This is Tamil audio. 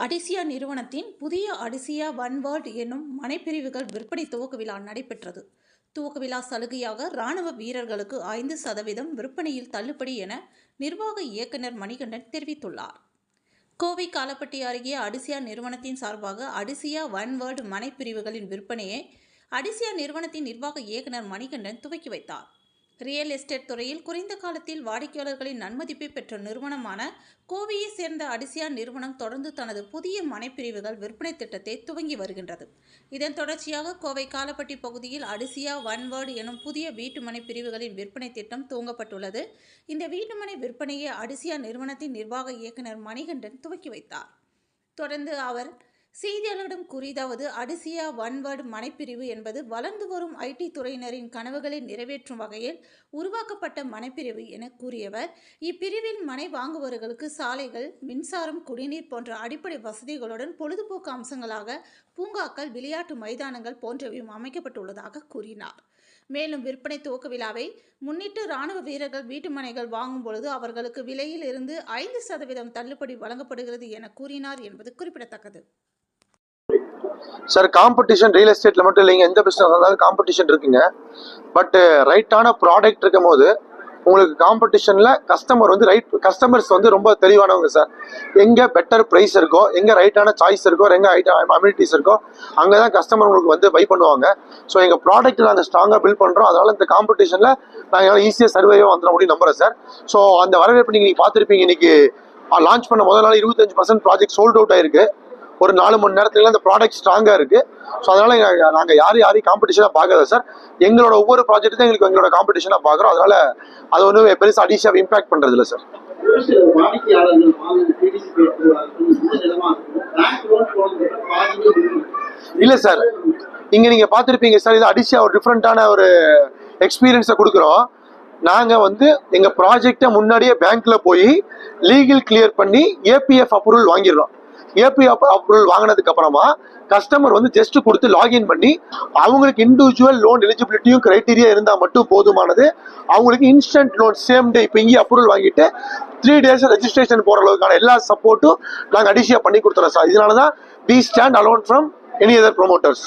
அடிசியா நிறுவனத்தின் புதிய அடிசியா ஒன் வேர்ல்ட் என்னும் மனைப்பிரிவுகள் விற்பனை துவக்க விழா நடைபெற்றது. துவக்க விழா சலுகையாக இராணுவ வீரர்களுக்கு 5% விற்பனையில் தள்ளுபடி என நிர்வாக இயக்குநர் மணிகண்டன் தெரிவித்துள்ளார். கோவை காலப்பட்டி அருகே அடிசியா நிறுவனத்தின் சார்பாக அடிசியா ஒன் வேர்ல்ட் மனைப்பிரிவுகளின் விற்பனையை அடிசியா நிறுவனத்தின் நிர்வாக இயக்குநர் மணிகண்டன் துவக்கி வைத்தார். ரியல் எஸ்டேட் துறையில் குறைந்த காலத்தில் வாடிக்கையாளர்களின் நன்மதிப்பை பெற்ற நிறுவனமான கோவையை சேர்ந்த அடிசியா நிறுவனம் தொடர்ந்து தனது புதிய மனைப்பிரிவுகள் விற்பனை திட்டத்தை துவங்கி வருகின்றது. இதன் தொடர்ச்சியாக கோவை காலப்பட்டி பகுதியில் அடிசியா ஒன் வேர்ல்ட் எனும் புதிய வீட்டுமனை பிரிவுகளின் விற்பனை திட்டம் துவங்கப்பட்டுள்ளது. இந்த வீட்டுமனை விற்பனையை அடிசியா நிறுவனத்தின் நிர்வாக இயக்குநர் மணிகண்டன் துவக்கி வைத்தார். தொடர்ந்து அவர் செய்தியாளர்களிடம் கூறியதாவது, அடிசியா ஒன் வேர்ல்ட் மனைப்பிரிவு என்பது வளர்ந்து வரும் ஐடி துறையினரின் கனவுகளை நிறைவேற்றும் வகையில் உருவாக்கப்பட்ட மனைப்பிரிவு என கூறியவர், இப்பிரிவில் மனை வாங்குபவர்களுக்கு சாலைகள், மின்சாரம், குடிநீர் போன்ற அடிப்படை வசதிகளுடன் பொழுதுபோக்கு அம்சங்களாக பூங்காக்கள், விளையாட்டு மைதானங்கள் போன்றவையும் அமைக்கப்பட்டுள்ளதாக கூறினார். மேலும் விற்பனை துவக்க விழாவை முன்னிட்டு இராணுவ வீரர்கள் வீட்டுமனைகள் வாங்கும் பொழுது அவர்களுக்கு விலையில் இருந்து 5% தள்ளுபடி வழங்கப்படுகிறது என கூறினார் என்பது குறிப்பிடத்தக்கது. சார், காம்படிஷன் ரியல் எஸ்டேட்ல மட்டும் இல்லைங்க, எந்த பிசினஸ் இருந்தாலும் காம்படிஷன் இருக்குங்க. பட் ரைட்டான ப்ராடக்ட் இருக்கும் போது உங்களுக்கு காம்படிஷன்ல கஸ்டமர்ஸ் வந்து ரொம்ப தெளிவானவங்க சார். எங்க பெட்டர் பிரைஸ் இருக்கோ, எங்க ரைட்டான சாய்ஸ் இருக்கோ, எங்க அம்யூனிட்டிஸ் இருக்கோ, அங்கதான் கஸ்டமர் உங்களுக்கு வந்து பை பண்ணுவாங்க. ஸோ எங்க ப்ராடக்ட் நாங்கள் ஸ்ட்ராங்கா பில்ட் பண்றோம். அதனால இந்த காம்படிஷன்ல நாங்கள் ஈஸியா சர்வேயும் வந்துட முடியும் நம்புறேன் சார். ஸோ அந்த வரவேற்பு நீங்க பார்த்துருப்பீங்க. இன்னைக்கு லான்ச் பண்ண முதல் நாள் 25% ப்ராஜெக்ட் சோல்ட் அவுட் ஆயிருக்கு. ஒரு 4 மணி நேரத்துல இந்த ப்ராடக்ட் ஸ்ட்ராங்கா இருக்கு. ஸோ அதனால நாங்க யாரையும் காம்படிஷனா பார்க்கல சார். எங்களோட ஒவ்வொரு ப்ராஜெக்ட் தான் எங்களோட காம்படிஷனா பார்க்குறோம். அதனால அது ஒன்றும் பெருசா அடிஷனாக இம்பாக்ட் பண்றது இல்லை சார். இல்ல சார், இங்க நீங்க பார்த்துருப்பீங்க சார், இது அடிஷனா ஒரு டிஃப்ரெண்டான ஒரு எக்ஸ்பீரியன்ஸை கொடுக்குறோம். நாங்க வந்து எங்க ப்ராஜெக்டை முன்னாடியே பேங்க்ல போய் லீகல் கிளியர் பண்ணி ஏபிஎஃப் அப்ரூவல் வாங்கிடுறோம். ஏபிஎஃப் அப்ரூவல் வாங்கினதுக்கு அப்புறமா கஸ்டமர் வந்து ஜஸ்ட் கொடுத்து லாகின் பண்ணி அவங்களுக்கு இண்டிவிஜுவல் லோன் எலிஜிபிலிட்டியும் கிரைட்டீரியா இருந்தால் மட்டும் போதுமானது. அவங்களுக்கு இன்ஸ்டன்ட் லோன் சேம் டே இப்போ இங்கே அப்ரூவல் வாங்கிட்டு 3 days ரெஜிஸ்ட்ரேஷன் போகிற அளவுக்கான எல்லா சப்போர்ட்டும் நாங்கள் அடிஷியா பண்ணி கொடுத்துறோம் சார். இதனால தான் we stand alone from any other promoters.